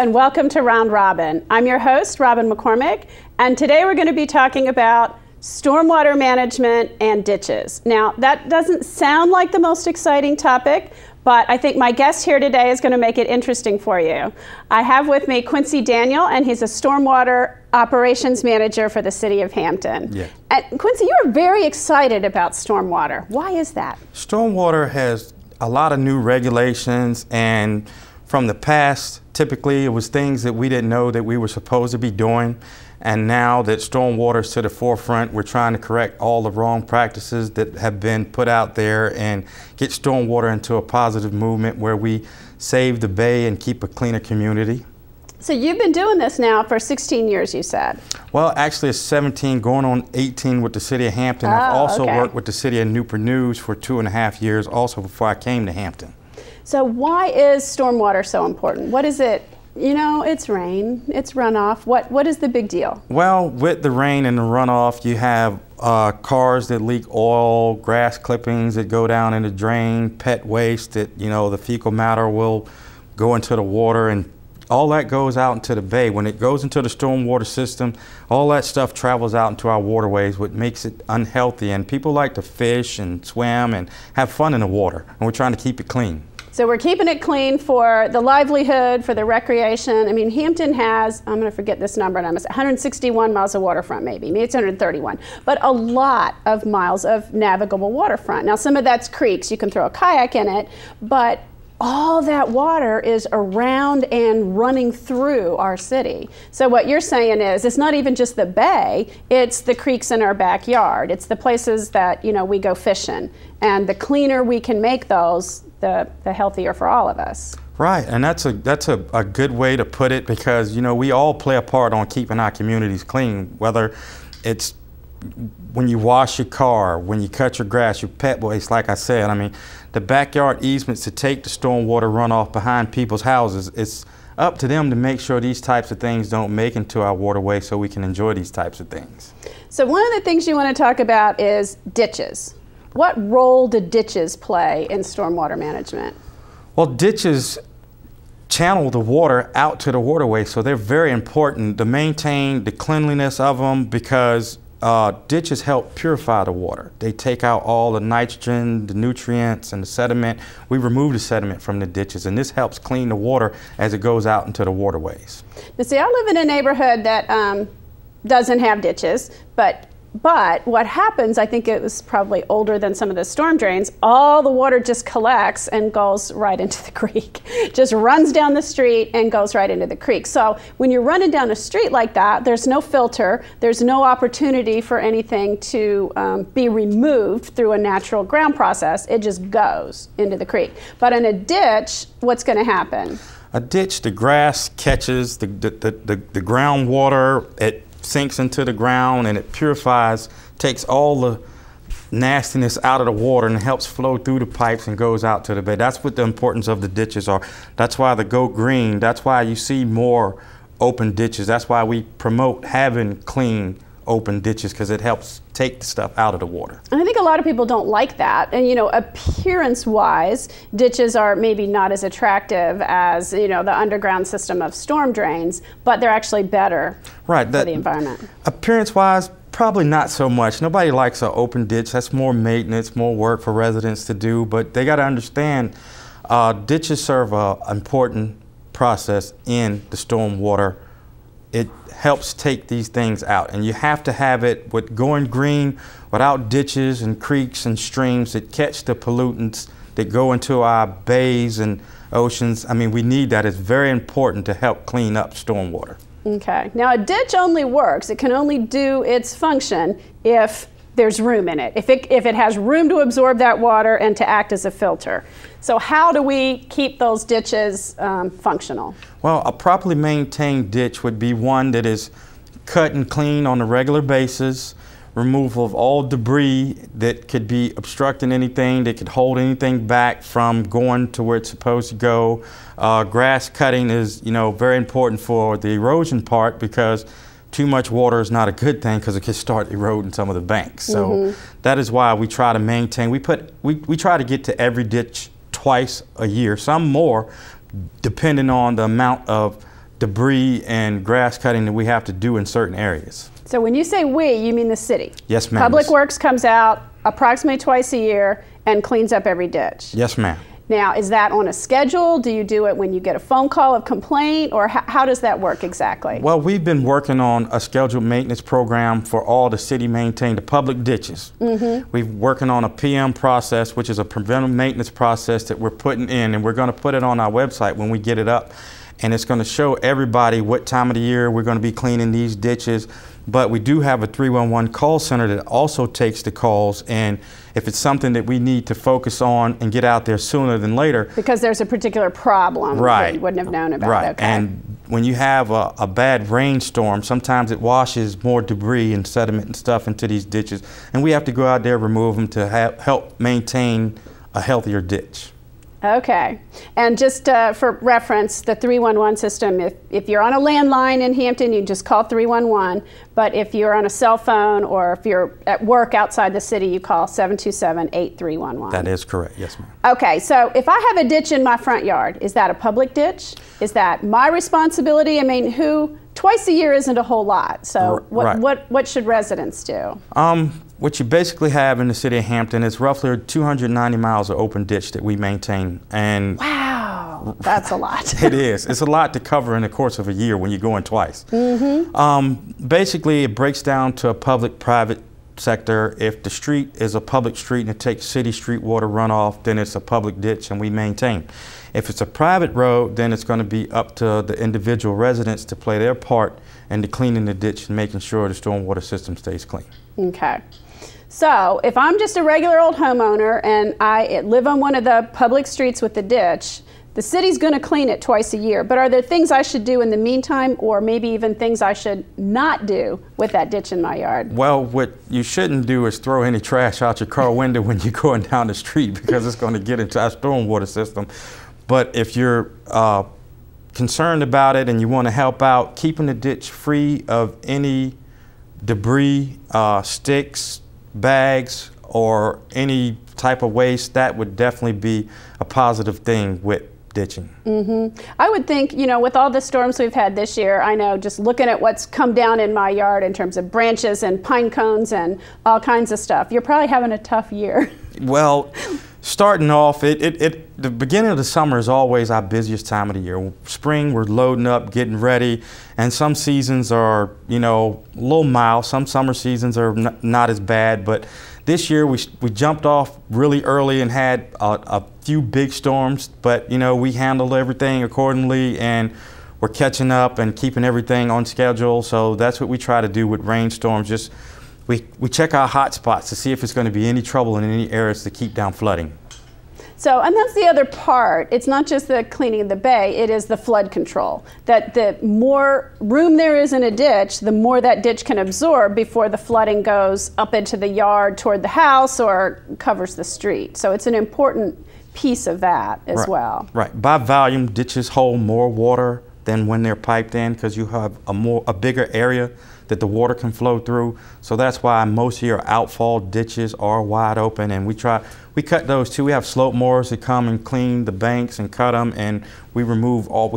and welcome to Round Robin. I'm your host, Robin McCormick, and today we're going to be talking about stormwater management and ditches. Now, that doesn't sound like the most exciting topic, but I think my guest here today is going to make it interesting for you. I have with me Quincy Daniel, and he's a stormwater operations manager for the city of Hampton. Yeah. And Quincy, you're very excited about stormwater. Why is that? Stormwater has a lot of new regulations, and from the past, typically it was things that we didn't know that we were supposed to be doing. And now that stormwater is to the forefront, we're trying to correct all the wrong practices that have been put out there and get stormwater into a positive movement where we save the bay and keep a cleaner community. So you've been doing this now for 16 years, you said. Well, actually it's 17, going on 18 with the city of Hampton. I've also worked with the city of Newport News for 2.5 years, also before I came to Hampton. So why is stormwater so important? What is it? You know, it's rain, it's runoff. What is the big deal? Well, with the rain and the runoff, you have cars that leak oil, grass clippings that go down in the drain, pet waste that, you know, the fecal matter will go into the water, and all that goes out into the bay. When it goes into the stormwater system, all that stuff travels out into our waterways, which makes it unhealthy. And people like to fish and swim and have fun in the water, and we're trying to keep it clean. So we're keeping it clean for the livelihood, for the recreation. I mean, Hampton has, I'm going to forget this number, and I'm 161 miles of waterfront, maybe it's 131, but a lot of miles of navigable waterfront. Now, some of that's creeks, you can throw a kayak in it, but all that water is around and running through our city. So what you're saying is it's not even just the bay, it's the creeks in our backyard. It's the places that, you know, we go fishing. And the cleaner we can make those, the healthier for all of us. Right, and that's a good way to put it, because, you know, we all play a part on keeping our communities clean, whether it's when you wash your car, when you cut your grass, your pet waste, like I said. I mean, the backyard easements to take the stormwater runoff behind people's houses, it's up to them to make sure these types of things don't make into our waterway so we can enjoy these types of things. So one of the things you want to talk about is ditches. What role do ditches play in stormwater management? Well, ditches channel the water out to the waterway, so they're very important to maintain the cleanliness of them, because ditches help purify the water. They take out all the nitrogen, the nutrients, and the sediment. We remove the sediment from the ditches, and this helps clean the water as it goes out into the waterways. Now, see, I live in a neighborhood that doesn't have ditches, but what happens, I think it was probably older than some of the storm drains, all the water just collects and goes right into the creek. Just runs down the street and goes right into the creek. So when you're running down a street like that, there's no filter, there's no opportunity for anything to be removed through a natural ground process. It just goes into the creek. But in a ditch, what's going to happen? A ditch, the grass catches the groundwater, it sinks into the ground, and it purifies, takes all the nastiness out of the water and helps flow through the pipes and goes out to the bay. That's what the importance of the ditches are. That's why they go green. That's why you see more open ditches. That's why we promote having clean open ditches, because it helps take the stuff out of the water. And I think a lot of people don't like that. And, you know, appearance-wise, ditches are maybe not as attractive as, you know, the underground system of storm drains, but they're actually better for the environment. Appearance-wise, probably not so much. Nobody likes an open ditch. That's more maintenance, more work for residents to do. But they got to understand, ditches serve an important process in the stormwater. It helps take these things out, and you have to have it with going green without ditches and creeks and streams that catch the pollutants that go into our bays and oceans. I mean, we need that. It's very important to help clean up stormwater. Okay. Now, a ditch only works. It can only do its function if there's room in it, if it has room to absorb that water and to act as a filter. So how do we keep those ditches functional? Well, a properly maintained ditch would be one that is cut and cleaned on a regular basis, removal of all debris that could be obstructing anything, that could hold anything back from going to where it's supposed to go. Grass cutting is, you know, very important for the erosion part, because too much water is not a good thing, because it can start eroding some of the banks. So that is why we try to maintain. We try to get to every ditch twice a year, some more, depending on the amount of debris and grass cutting that we have to do in certain areas. So when you say we, you mean the city? Yes, ma'am. Public Works comes out approximately twice a year and cleans up every ditch? Yes, ma'am. Now, is that on a schedule? Do you do it when you get a phone call of complaint, or how does that work exactly? Well, we've been working on a scheduled maintenance program for all the city maintained, the public ditches. We've been working on a PM process, which is a preventive maintenance process that we're putting in, and we're going to put it on our website when we get it up. And it's going to show everybody what time of the year we're going to be cleaning these ditches. But we do have a 311 call center that also takes the calls, and if it's something that we need to focus on and get out there sooner than later. Because there's a particular problem that you wouldn't have known about. Right, okay. And when you have a bad rainstorm, sometimes it washes more debris and sediment and stuff into these ditches, and we have to go out there and remove them to help maintain a healthier ditch. Okay, and just for reference, the 311 system, if you're on a landline in Hampton, you just call 311, but if you're on a cell phone or if you're at work outside the city, you call 727-8311. That is correct, yes ma'am. Okay, so if I have a ditch in my front yard, is that a public ditch? Is that my responsibility? I mean, twice a year isn't a whole lot, so what should residents do? What you basically have in the city of Hampton is roughly 290 miles of open ditch that we maintain. And wow, that's a lot. It is. It's a lot to cover in the course of a year when you're going twice. Basically, it breaks down to a public-private sector. If the street is a public street and it takes city street water runoff, then it's a public ditch and we maintain. If it's a private road, then it's going to be up to the individual residents to play their part in the cleaning the ditch and making sure the stormwater system stays clean. Okay. So if I'm just a regular old homeowner and I live on one of the public streets with the ditch, the city's going to clean it twice a year. But are there things I should do in the meantime, or maybe even things I should not do with that ditch in my yard? Well, what you shouldn't do is throw any trash out your car window when you're going down the street, because it's going to get into our stormwater system. But if you're concerned about it and you want to help out, keeping the ditch free of any debris, sticks, bags, or any type of waste, that would definitely be a positive thing with ditching. I would think, you know, with all the storms we've had this year, I know just looking at what's come down in my yard in terms of branches and pine cones and all kinds of stuff, you're probably having a tough year. Well, starting off, the beginning of the summer is always our busiest time of the year. Spring, we're loading up, getting ready, and some seasons are, you know, a little mild. Some summer seasons are not as bad, but this year we jumped off really early and had a few big storms, but, you know, we handled everything accordingly, and we're catching up and keeping everything on schedule. So that's what we try to do with rainstorms. Just we check our hot spots to see if it's going to be any trouble in any areas to keep down flooding. So, and that's the other part. It's not just the cleaning of the bay, it is the flood control. That the more room there is in a ditch, the more that ditch can absorb before the flooding goes up into the yard toward the house or covers the street. So it's an important piece of that as well. Right. By volume, ditches hold more water than when they're piped in, because you have a bigger area that the water can flow through. So that's why most of your outfall ditches are wide open, and we cut those too. We have slope mowers that come and clean the banks and cut them, and we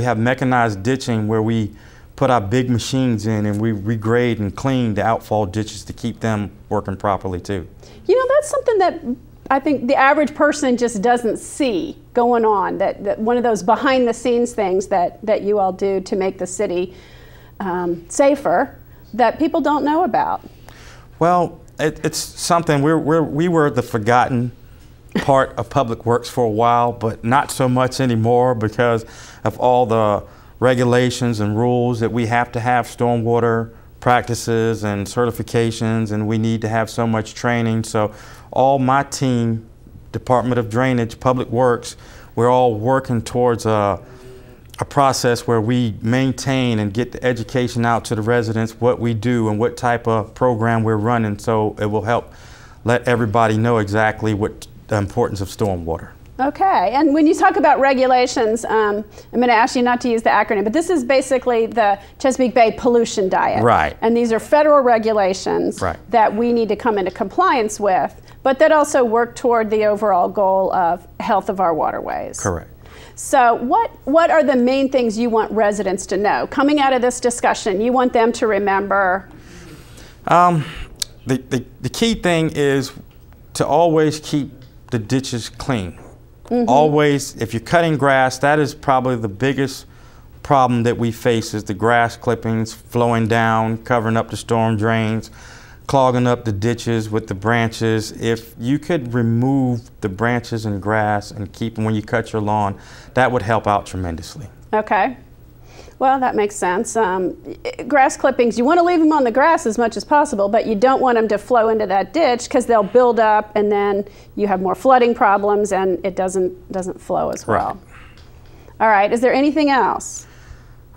have mechanized ditching where we put our big machines in and we regrade and clean the outfall ditches to keep them working properly too. You know, that's something that I think the average person just doesn't see going on, that one of those behind the scenes things that you all do to make the city safer that people don't know about. Well, it's something we were the forgotten part of Public Works for a while, but not so much anymore because of all the regulations and rules that we have to have stormwater practices and certifications, and we need to have so much training. So all my team, Department of Drainage, Public Works, we're all working towards a process where we maintain and get the education out to the residents, what we do and what type of program we're running, so it will help let everybody know exactly what the importance of stormwater. Okay, and when you talk about regulations, I'm going to ask you not to use the acronym, but this is basically the Chesapeake Bay Pollution Diet. Right. And these are federal regulations that we need to come into compliance with, but that also work toward the overall goal of health of our waterways. Correct. So what are the main things you want residents to know? Coming out of this discussion, you want them to remember? The key thing is to always keep the ditches clean. Always, if you're cutting grass, that is probably the biggest problem that we face, is the grass clippings flowing down, covering up the storm drains, clogging up the ditches with the branches. If you could remove the branches and grass and keep them when you cut your lawn, that would help out tremendously. Okay. Well, that makes sense. Grass clippings, you want to leave them on the grass as much as possible, but you don't want them to flow into that ditch because they'll build up and then you have more flooding problems and it doesn't flow as well. Right. All right, is there anything else?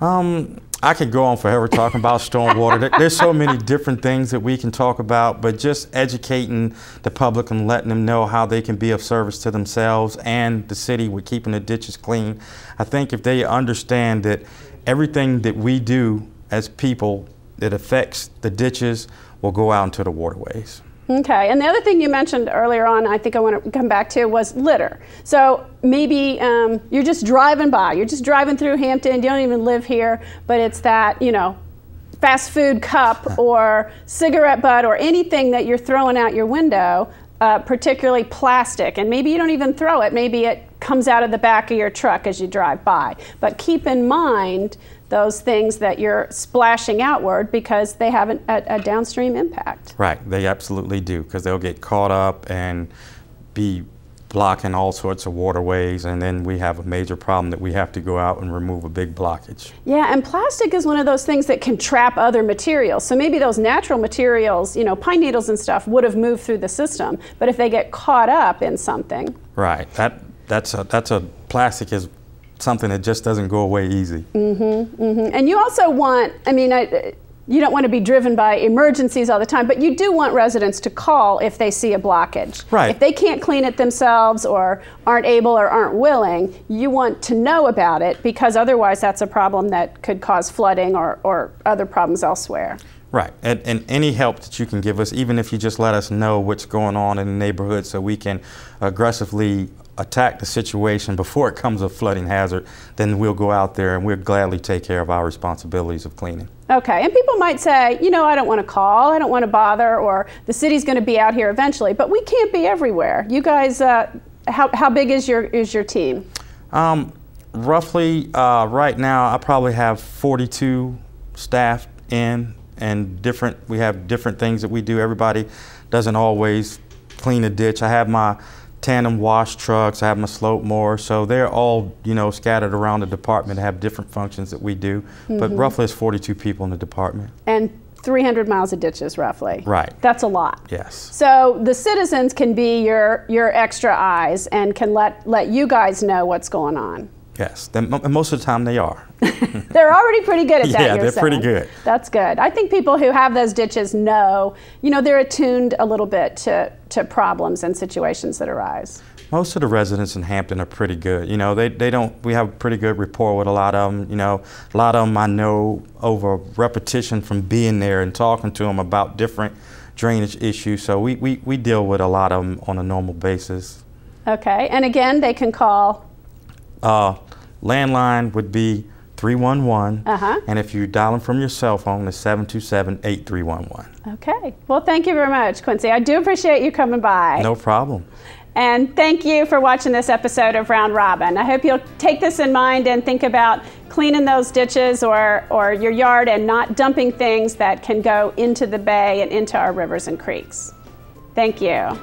I could go on forever talking about stormwater. There's so many different things that we can talk about, but just educating the public and letting them know how they can be of service to themselves and the city with keeping the ditches clean. I think if they understand that everything that we do as people that affects the ditches will go out into the waterways. Okay, and the other thing you mentioned earlier on, I think I want to come back to, was litter. So maybe you're just driving by, you're just driving through Hampton, you don't even live here, but it's that, you know, fast food cup or cigarette butt or anything that you're throwing out your window, particularly plastic, and maybe you don't even throw it, maybe it comes out of the back of your truck as you drive by. But keep in mind those things that you're splashing outward because they have a downstream impact. Right, they absolutely do, because they'll get caught up and be blocking all sorts of waterways, and then we have a major problem that we have to go out and remove a big blockage. Yeah, and plastic is one of those things that can trap other materials. So maybe those natural materials, you know, pine needles and stuff would have moved through the system, but if they get caught up in something. Right, that's a plastic is something that just doesn't go away easy. And you also want, I mean, you don't want to be driven by emergencies all the time, but you do want residents to call if they see a blockage. Right. If they can't clean it themselves or aren't able or aren't willing, you want to know about it because otherwise that's a problem that could cause flooding or other problems elsewhere. Right, and any help that you can give us, even if you just let us know what's going on in the neighborhood so we can aggressively attack the situation before it becomes a flooding hazard, then we'll go out there and we'll gladly take care of our responsibilities of cleaning. Okay, and people might say, you know, I don't want to call, I don't want to bother, or the city's going to be out here eventually, but we can't be everywhere. You guys, how big is your team? Roughly, right now, I probably have 42 staff in, and we have different things that we do. Everybody doesn't always clean a ditch. I have my tandem wash trucks, I have my slope mower, so they're all, you know, scattered around the department, have different functions that we do, but roughly it's 42 people in the department. And 300 miles of ditches, roughly. Right. That's a lot. Yes. So the citizens can be your extra eyes and can let you guys know what's going on. Yes, and most of the time they are. They're already pretty good at that. Yeah, they're pretty good. That's good. I think people who have those ditches know, you know, they're attuned a little bit to problems and situations that arise. Most of the residents in Hampton are pretty good. You know, we have a pretty good rapport with a lot of them. You know, a lot of them I know over repetition from being there and talking to them about different drainage issues. So we deal with a lot of them on a normal basis. Okay, and again, they can call? Landline would be 311, and if you dial them from your cell phone, it's 727-8311. Okay. Well, thank you very much, Quincy. I do appreciate you coming by. No problem. And thank you for watching this episode of Round Robin. I hope you'll take this in mind and think about cleaning those ditches or your yard and not dumping things that can go into the bay and into our rivers and creeks. Thank you.